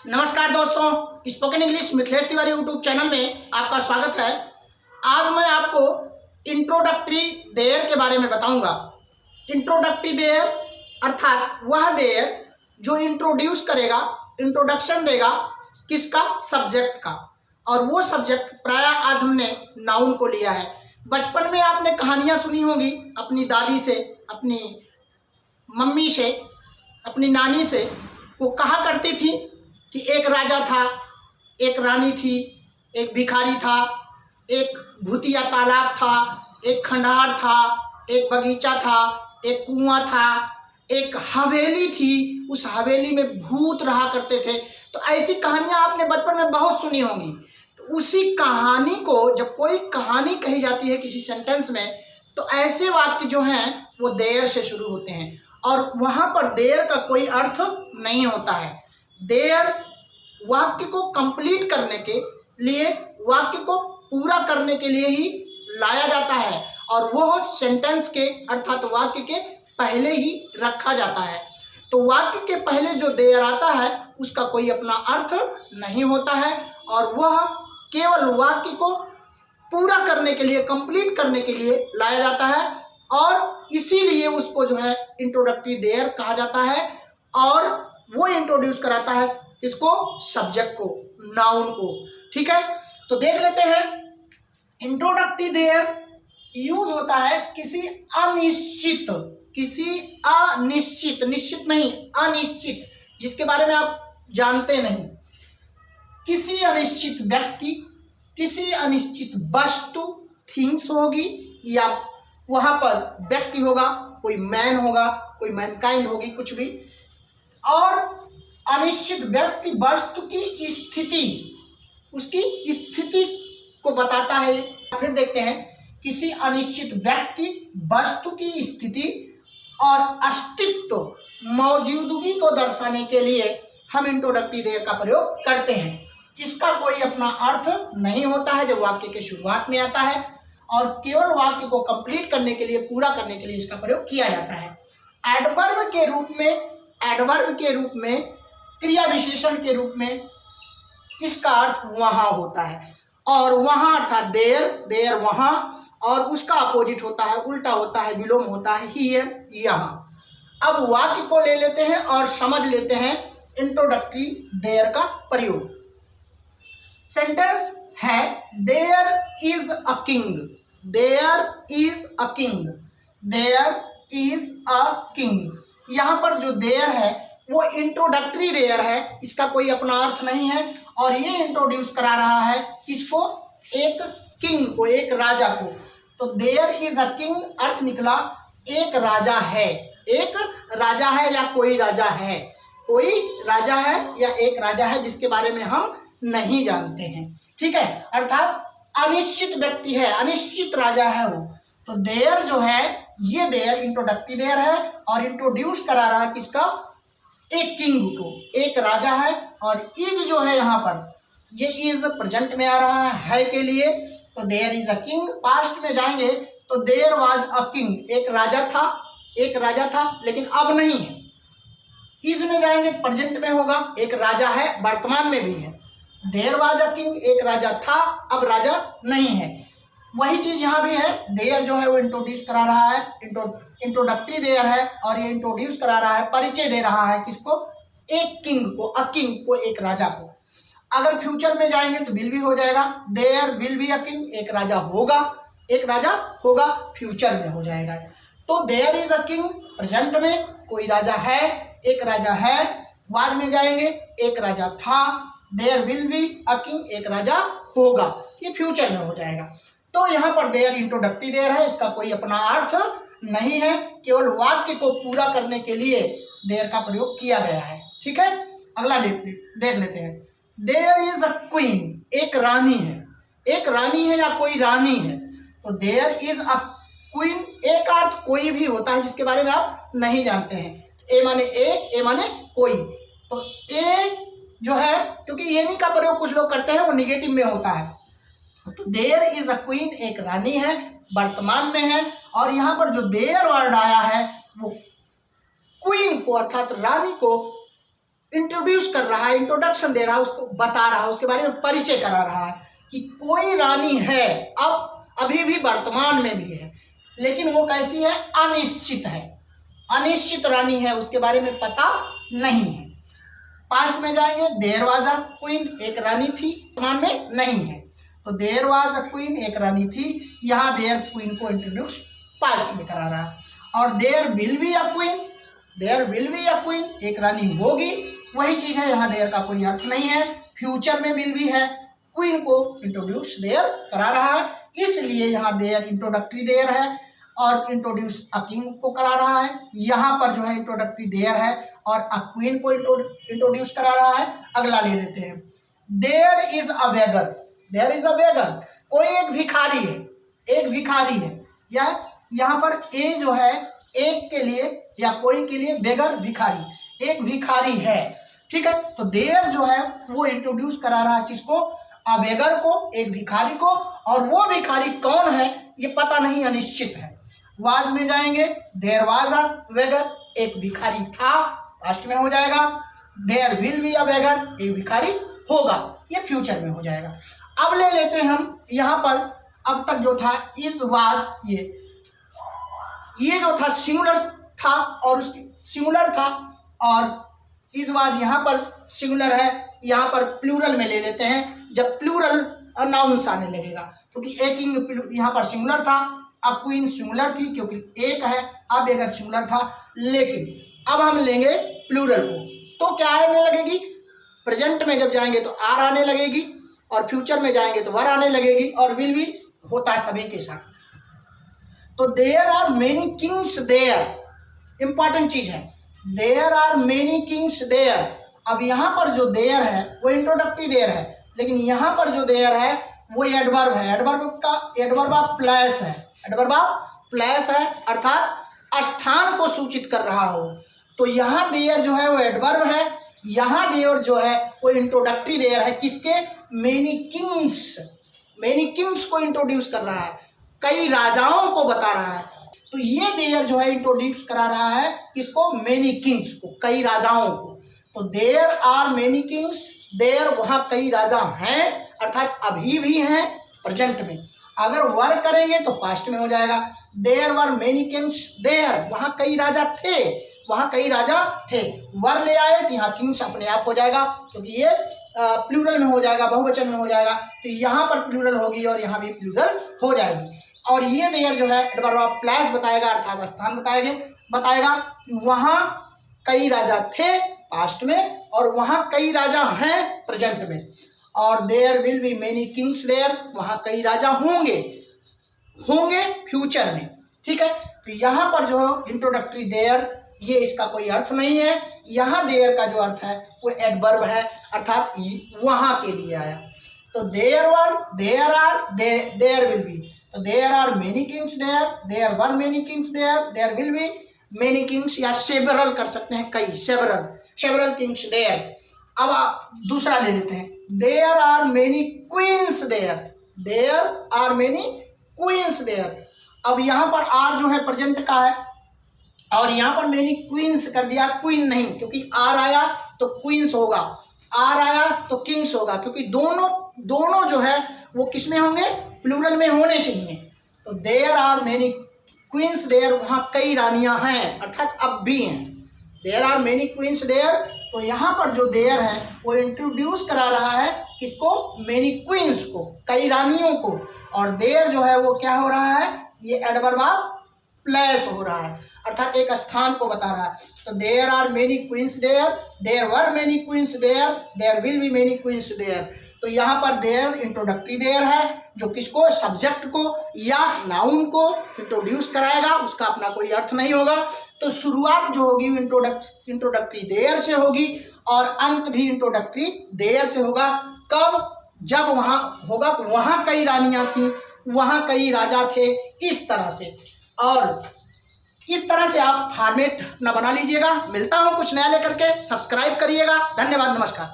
नमस्कार दोस्तों, spoken English Mithilesh Tiwari YouTube channel में आपका स्वागत है। आज मैं आपको इंट्रोडक्टरी देयर के बारे में बताऊंगा। इंट्रोडक्टरी देयर अर्थात वह देयर जो इंट्रोड्यूस करेगा, इंट्रोडक्शन देगा किसका, सब्जेक्ट का। और वो सब्जेक्ट प्राय आज हमने नाउन को लिया है। बचपन में आपने कहानियाँ सुनी होंगी अपनी दादी से, अपनी मम्मी से, अपनी नानी से। वो कहा करती थी कि एक राजा था, एक रानी थी, एक भिखारी था, एक भूतिया तालाब था, एक खंडहर था, एक बगीचा था, एक कुआं था, एक हवेली थी, उस हवेली में भूत रहा करते थे। तो ऐसी कहानियां आपने बचपन में बहुत सुनी होंगी। तो उसी कहानी को जब कोई कहानी कही जाती है किसी सेंटेंस में, तो ऐसे वाक्य जो हैं वो देयर से शुरू होते हैं और वहाँ पर देयर का कोई अर्थ नहीं होता है। देयर वाक्य को कंप्लीट करने के लिए, वाक्य को पूरा करने के लिए ही लाया जाता है और वो सेंटेंस के अर्थात वाक्य के पहले ही रखा जाता है। तो वाक्य के पहले जो देयर आता है उसका कोई अपना अर्थ नहीं होता है और वह केवल वाक्य को पूरा करने के लिए, कंप्लीट करने के लिए लाया जाता है और इसीलिए उसको जो है इंट्रोडक्टरी देयर कहा जाता है। और वो इंट्रोड्यूस कराता है इसको, सब्जेक्ट को, नाउन को। ठीक है, तो देख लेते हैं। इंट्रोडक्टरी देयर यूज होता है किसी अनिश्चित, निश्चित नहीं, अनिश्चित, जिसके बारे में आप जानते नहीं, किसी अनिश्चित व्यक्ति, किसी अनिश्चित वस्तु, थिंग्स होगी या वहां पर व्यक्ति होगा, कोई मैन होगा, कोई मैनकाइंड होगी, कुछ भी। और अनिश्चित व्यक्ति वस्तु की स्थिति, उसकी स्थिति को बताता है। फिर देखते हैं, किसी अनिश्चित व्यक्ति वस्तु की स्थिति और अस्तित्व, मौजूदगी को दर्शाने के लिए हम इंट्रोडक्टरी देयर का प्रयोग करते हैं। इसका कोई अपना अर्थ नहीं होता है जब वाक्य के शुरुआत में आता है और केवल वाक्य को कंप्लीट करने के लिए, पूरा करने के लिए इसका प्रयोग किया जाता है। एडवर्ब के रूप में, क्रिया विशेषण के रूप में इसका अर्थ वहां होता है और वहां अर्थात देयर, देयर वहां, और उसका अपोजिट होता है, उल्टा होता है, विलोम होता है हियर, यहां। अब वाक्य को ले लेते हैं और समझ लेते हैं इंट्रोडक्टरी देयर का प्रयोग। सेंटेंस है there is a king, there is a king, there is a king. यहाँ पर जो देयर है वो इंट्रोडक्टरी देयर है, इसका कोई अपना अर्थ नहीं है और ये इंट्रोड्यूस करा रहा है किसको, एक किंग को, एक राजा को। तो देयर इज अ किंग अर्थ निकला एक राजा है, एक राजा है या कोई राजा है, कोई राजा है या एक राजा है जिसके बारे में हम नहीं जानते हैं। ठीक है, अर्थात अनिश्चित व्यक्ति है, अनिश्चित राजा है वो। तो देयर जो है, ये देयर इंट्रोडक्टरी देयर है और इंट्रोड्यूस करा रहा है किसका, एक किंग को, एक राजा है। और इज जो है यहाँ पर, ये इज प्रेजेंट में आ रहा है के लिए, तो there is a king. Past में जाएंगे तो देयर वाज अ किंग, एक राजा था, एक राजा था लेकिन अब नहीं है। इज में जाएंगे तो प्रेजेंट में होगा, एक राजा है, वर्तमान में भी है। देयर वाज अ किंग, एक राजा था, अब राजा नहीं है। वही चीज यहाँ भी है, देयर जो है वो इंट्रोड्यूस करा रहा है, इंट्रोडक्टरी देयर है और ये इंट्रोड्यूस करा रहा है, परिचय दे रहा है किसको, एक किंग को, अ किंग को, एक राजा को। अगर फ्यूचर में जाएंगे तो विल भी हो जाएगा, there will be a king, एक राजा होगा, एक राजा होगा, फ्यूचर में हो जाएगा। तो there is a king present में, कोई राजा है, एक राजा है। बाद में जाएंगे, एक राजा था, there will be a king, एक राजा होगा, ये फ्यूचर में हो जाएगा। तो यहाँ पर देयर इंट्रोडक्टरी देयर है, इसका कोई अपना अर्थ नहीं है, केवल वाक्य को पूरा करने के लिए देयर का प्रयोग किया गया है। ठीक है, अगला देख लेते हैं। देयर इज अ क्वीन, एक रानी है, एक रानी है या कोई रानी है। तो देयर इज अ क्वीन, एक अर्थ कोई भी होता है जिसके बारे में आप नहीं जानते हैं। ए माने एक, ए माने कोई। तो ए जो है, क्योंकि ये नहीं का प्रयोग कुछ लोग करते हैं, वो निगेटिव में होता है। तो देयर इज अ क्वीन, एक रानी है, वर्तमान में है। और यहाँ पर जो देयर वर्ड आया है वो क्वीन को अर्थात रानी को इंट्रोड्यूस कर रहा है, इंट्रोडक्शन दे रहा है, उसको बता रहा है, उसके बारे में परिचय करा रहा है कि कोई रानी है, अब अभी भी वर्तमान में भी है, लेकिन वो कैसी है, अनिश्चित है, अनिश्चित रानी है, उसके बारे में पता नहीं है। पास्ट में जाएंगे, देयर वाज अ क्वीन, एक रानी थी, वर्तमान में नहीं है, तो देयर वाज अ क्वीन, एक रानी थी, यहाँ देयर क्वीन को इंट्रोड्यूस पास्ट में करा रहा है। और there will be a queen, there will be a queen, एक रानी होगी, वही चीज है, यहाँ देयर का कोई अर्थ नहीं है, फ्यूचर में विल बी है, क्वीन को इंट्रोड्यूस देयर करा रहा है, इसलिए यहाँ देयर इंट्रोडक्टरी देयर है, और इंट्रोड्यूस अ किंग को करा रहा है, यहाँ पर जो है इंट्रोडक्टरी देयर है और अ क्वीन को इंट्रोड्यूस करा रहा है। अगला ले लेते हैं, there is a beggar, there is a beggar, कोई एक भिखारी है, एक भिखारी है, या यहाँ पर ए जो है एक के लिए या कोई के लिए, बेगर भिखारी, एक भिखारी है, ठीक है। तो देयर जो है वो इंट्रोड्यूस करा रहा है किसको, अ बेगर को, एक भिखारी को, और वो भिखारी कौन है ये पता नहीं, अनिश्चित है। वाज में जाएंगे, देयर वाज अ बेगर, एक भिखारी था, पास्ट में हो जाएगा। देयर विल बी अ बेगर, एक भिखारी होगा, ये फ्यूचर में हो जाएगा। अब ले लेते हैं हम यहाँ पर, अब तक जो था इज वाज, ये जो था सिंगुलर था और उसकी सिंगुलर था, और इज वाज यहाँ पर सिंगुलर है, यहाँ पर प्लूरल में ले लेते हैं जब प्लूरल नाउंस आने लगेगा, क्योंकि एक किंग यहाँ पर सिंगुलर था, अब क्वीन सिंगुलर थी क्योंकि एक है, अब अगर सिंगुलर था, लेकिन अब हम लेंगे प्लूरल को, तो क्या आने लगेगी, प्रेजेंट में जब जाएंगे तो आर आने लगेगी, और फ्यूचर में जाएंगे तो वर आने लगेगी, और विल भी होता है सभी के साथ। तो there are many kings there, important चीज है, there are many kings there. अब यहाँ पर जो देयर है वो इंट्रोडक्टरी देयर है, लेकिन यहाँ पर जो देयर है वो एडवर्ब है, एडवर्ब ऑफ प्लेस है, एडवर्ब ऑफ प्लेस है, अर्थात स्थान को सूचित कर रहा हो। तो यहाँ देयर जो है वो एडवर्ब है, यहाँ देयर जो है वो इंट्रोडक्टरी देयर है, किसके, मेनी किंग्स, मेनी किंग्स को इंट्रोड्यूस कर रहा है, कई राजाओं को बता रहा है। तो ये देयर जो है इंट्रोड्यूस करा रहा है किसको, मेनी किंग्स को, कई राजाओं को। तो there are many kings there, वहाँ कई राजा हैं, अर्थात अभी भी हैं प्रेजेंट में। अगर वर करेंगे तो पास्ट में हो जाएगा, there were many kings there, वहाँ कई राजा थे, वहाँ कई राजा थे, वर ले आए तो यहाँ किंग्स अपने आप हो जाएगा, क्योंकि ये प्लूरल में हो जाएगा, बहुवचन में हो जाएगा, तो यहाँ पर प्लूरल होगी और यहाँ भी प्लूरल हो जाएगी। और ये देयर जो है एडवर्ब ऑफ प्लेस बताएगा, अर्थात स्थान बताएगा कि वहाँ कई राजा थे पास्ट में, और वहाँ कई राजा हैं प्रेजेंट में। और there will be many kings there, वहाँ कई राजा होंगे फ्यूचर में, ठीक है। तो यहाँ पर जो इंट्रोडक्टरी देयर, ये इसका कोई अर्थ नहीं है, यहाँ देयर का जो अर्थ है वो एडवर्ब है, अर्थात वहाँ के लिए आया। तो there were, there are, there will be, तो there are many kings there, there were many kings there, there will be many kings, या सेवरल कर सकते हैं, कई, सेवरल किंग्स देयर। अब आप दूसरा ले लेते हैं, there are many queens there, there are many queens there. अब यहाँ पर आर जो है प्रेजेंट का है, और यहाँ पर मेनी क्वींस कर दिया, क्वीन नहीं, क्योंकि आर आया तो क्वींस होगा, आर आया तो किंग्स होगा, क्योंकि दोनों जो है वो किस में होंगे, प्लूरल में होने चाहिए। तो there are many queens there, वहाँ कई रानियां हैं, अर्थात अब भी हैं, there are many queens there. तो यहाँ पर जो देयर है वो इंट्रोड्यूस करा रहा है किसको, मेनी क्वींस को, कई रानियों को, और देयर जो है वो क्या हो रहा है, ये एडवर्ब ऑफ प्लेस हो रहा है, अर्थात एक स्थान को बता रहा है। तो there are many queens there, there were many queens there, there will be many queens there. तो यहाँ पर देयर इंट्रोडक्टरी देयर है, जो किसको, सब्जेक्ट को या नाउन को इंट्रोड्यूस कराएगा, उसका अपना कोई अर्थ नहीं होगा। तो शुरुआत जो होगी इंट्रोडक्टरी देयर से होगी, और अंत भी इंट्रोडक्टरी देयर से होगा। कब, जब वहाँ होगा तो वहाँ कई रानियाँ थी, वहाँ कई राजा थे, इस तरह से। और इस तरह से आप फॉर्मेट ना बना लीजिएगा। मिलता हूँ कुछ नया लेकर के, सब्सक्राइब करिएगा। धन्यवाद, नमस्कार।